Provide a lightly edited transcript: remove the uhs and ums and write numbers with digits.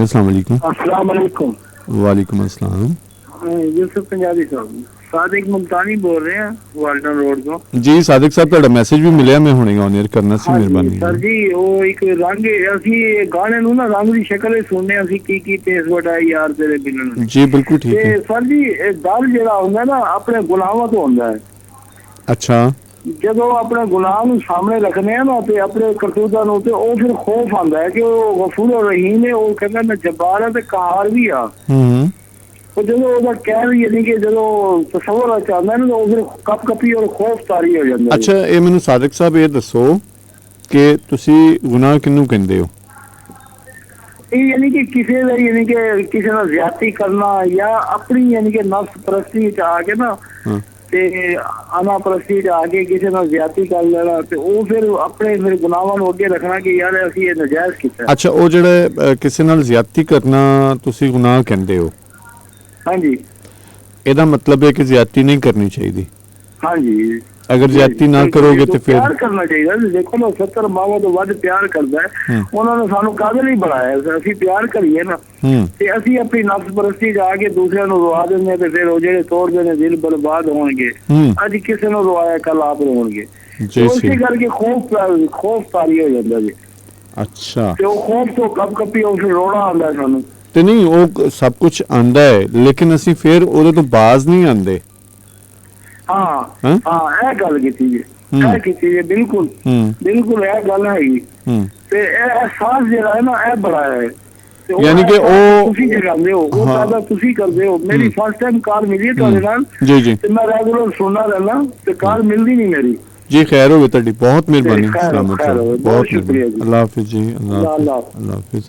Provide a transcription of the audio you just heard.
अस्सलाम वालेकुम। अस्सलाम वालेकुम। वालेकुम अस्सलाम। यूसुफ पंजाबी साहब, सादिक मुल्तानी बोल रहे हैं वाल्टन रोड ਤੋਂ। जी सादिक साहब ਤੁਹਾਡਾ ਮੈਸੇਜ ਵੀ ਮਿਲਿਆ, ਮੈਂ ਹੁਣੇ ਔਨ 에ਅਰ ਕਰਨਾ ਸੀ, ਮਿਹਰਬਾਨੀ। ਸਰ ਜੀ ਉਹ ਇੱਕ ਰੰਗ ਅਸੀਂ ਗਾਣੇ ਨੂੰ ਨਾ ਰੰਗ ਦੀ ਸ਼ਕਲ ਵਿੱਚ ਸੁਣਨੇ, ਅਸੀਂ ਕੀ ਤੇਜ਼ ਵਟਾ ਯਾਰ ਤੇਰੇ ਬਿਲਨ। ਜੀ ਬਿਲਕੁਲ ਠੀਕ ਹੈ। ਤੇ ਸਰ ਜੀ ਇਹ ਡਰ ਜਿਹੜਾ ਹੁੰਦਾ ਨਾ ਆਪਣੇ ਗੁਨਾਹਾਂ ਤੋਂ ਹੁੰਦਾ ਹੈ। ਅੱਛਾ। ਜਦੋਂ ਆਪਣੇ ਗੁਨਾਹ ਨੂੰ ਸਾਹਮਣੇ ਰੱਖਦੇ ਆ ਨਾ ਤੇ ਆਪਣੇ ਕਰਤੂਤਾਂ ਨੂੰ, ਤੇ ਉਹ ਫਿਰ ਖੌਫ ਆਉਂਦਾ ਹੈ ਕਿ ਉਹ ਗਫੂਰ ਰਹੀਮ ਹੈ, ਉਹ ਕਹਿੰਦਾ ਮੈਂ ਜੱਬਾਰ ਹੈ ਤੇ ਕਹਾਰ ਵੀ ਆ। ਉਹ ਜਦੋਂ ਉਹਦਾ ਕਹਿ ਵੀ ਯਾਨੀ ਕਿ ਜਦੋਂ ਤਸਵਰ ਚਾਹੁੰਦਾ ਨਾ, ਉਹ ਫਿਰ ਕੱਪੀ ਔਰ ਖੌਫ ਤਾਰੀ ਹੋ ਜਾਂਦਾ। ਅੱਛਾ, ਇਹ ਮੈਨੂੰ ਸਾਦਿਕ ਸਾਹਿਬ ਇਹ ਦੱਸੋ ਕਿ ਤੁਸੀਂ ਗੁਨਾਹ ਕਿਹਨੂੰ ਕਹਿੰਦੇ ਹੋ? ਇਹ ਯਾਨੀ ਕਿ ਕਿਸੇ ਦਾ ਯਾਨੀ ਕਿ ਕਿਸੇ ਨਾਲ ਜ਼ਿਆਦਤੀ ਕਰਨਾ ਜਾਂ ਆਪਣੀ ਯਾਨੀ ਕਿ ਨਫਸ ਪ੍ਰਸਤੀ ਚ ਆ ਕੇ ਨਾ ਤੇ ਅਨਾ ਪ੍ਰਸਤੀ ਚ ਆ ਕੇ ਕਿਸੇ ਨਾਲ ਜ਼ਿਆਦਤੀ ਕਰ ਲੈਣਾ, ਤੇ ਉਹ ਫਿਰ ਆਪਣੇ ਫਿਰ ਗੁਨਾਹਾਂ ਨੂੰ ਅੱਗੇ ਰੱਖਣਾ ਕਿ ਯਾਰ ਅਸੀਂ ਇਹ ਨਜਾਇਜ਼ ਕੀਤਾ। ਅੱਛਾ, ਉਹ ਜਿਹੜਾ ਕਿਸੇ ਨਾਲ ਜ਼ਿਆਦਤੀ ਕਰਨਾ ਤੁਸੀਂ ਗੁਨਾਹ ਕਹਿੰਦੇ ਹੋ? ਹਾਂਜੀ। ਇਹਦਾ ਮਤਲਬ ਹੈ ਕਿ ਜ਼ਿਆਦਤੀ ਨਹੀਂ ਕਰਨੀ ਚਾਹੀਦੀ। ਹਾਂਜੀ। ਅਗਰ ਜ਼ਿਆਦਤੀ ਨਾ ਕਰੋਗੇ ਤੇ ਫਿਰ ਪਿਆਰ ਕਰਨਾ ਚਾਹੀਦਾ। ਦੇਖੋ ਨਾ 70 ਮਾਵਾਂ ਤੋਂ ਵੱਧ ਪਿਆਰ ਕਰਦਾ ਹੈ। ਉਹਨਾਂ ਨੇ ਸਾਨੂੰ ਕਾਬਿਲ ਹੀ ਬਣਾਇਆ, ਅਸੀਂ ਪਿਆਰ ਕਰੀਏ ਨਾ ਤੇ ਅਸੀਂ ਆਪਣੀ ਨਫਸ ਪਰਸਤੀ ਚ ਆ ਕੇ ਦੂਸਰਿਆਂ ਨੂੰ ਰਵਾ ਦਿੰਦੇ ਹਾਂ, ਤੇ ਫਿਰ ਉਹ ਜਿਹੜੇ ਤੋੜਦੇ ਨੇ ਦਿਲ ਬਰਬਾਦ ਹੋਣਗੇ। ਅੱਜ ਕਿਸੇ ਨੂੰ ਰਵਾਇਆ ਕੱਲ ਆਪ ਰੋਣਗੇ। ਉਸੇ ਕਰਕੇ ਖੌਫ ਤਾਰੀ ਹੋ ਜਾਂਦਾ ਜੀ। ਅੱਛਾ। ਤੇ ਉਹ ਖੌਫ ਤੋਂ ਕੱਪੀ ਉਹ ਫਿਰ ਰੋਣਾ ਆਉਂਦਾ ਸਾਨੂੰ। ਤੇ ਨਹੀਂ, ਉਹ ਸਭ ਕੁਝ ਆਂਦਾ ਹੈ ਲੇਕਿਨ ਅਸੀਂ ਫਿਰ ਉਹਦੇ ਤੋਂ ਬਾਜ਼ ਨਹੀਂ ਆਂਦੇ। ਹਾਂ ਇਹ ਗੱਲ ਕੀਤੀ ਜੀ, ਇਹ ਕੀਤੀ ਜੀ, ਬਿਲਕੁਲ ਇਹ ਗੱਲ ਹੈਗੀ। ਤੇ ਇਹ ਅਹਿਸਾਸ ਜਿਹੜਾ ਹੈ ਨਾ ਇਹ ਬੜਾ ਹੈ। ਯਾਨੀ ਕਿ ਉਹ ਤੁਸੀਂ ਜਗਾਉਂਦੇ ਹੋ, ਉਹ ਜ਼ਿਆਦਾ ਤੁਸੀਂ ਕਰਦੇ ਹੋ। ਮੇਰੀ ਫਸਟ ਟਾਈਮ ਕਾਲ ਮਿਲੀ ਹੈ ਤੁਹਾਡੇ ਨਾਲ ਤੇ ਮੈਂ ਰੈਗੂਲਰ ਸੁਣਨਾ ਰਹਿਣਾ, ਤੇ ਕਾਲ ਮਿਲਦੀ ਨਹੀਂ ਮੇਰੀ। जी खैर होगी ਤੁਹਾਡੀ, बहुत मेहरबानी। बहुत शुक्रिया जी। अल्लाह हाफिज जी। अल्लाह हाफिज।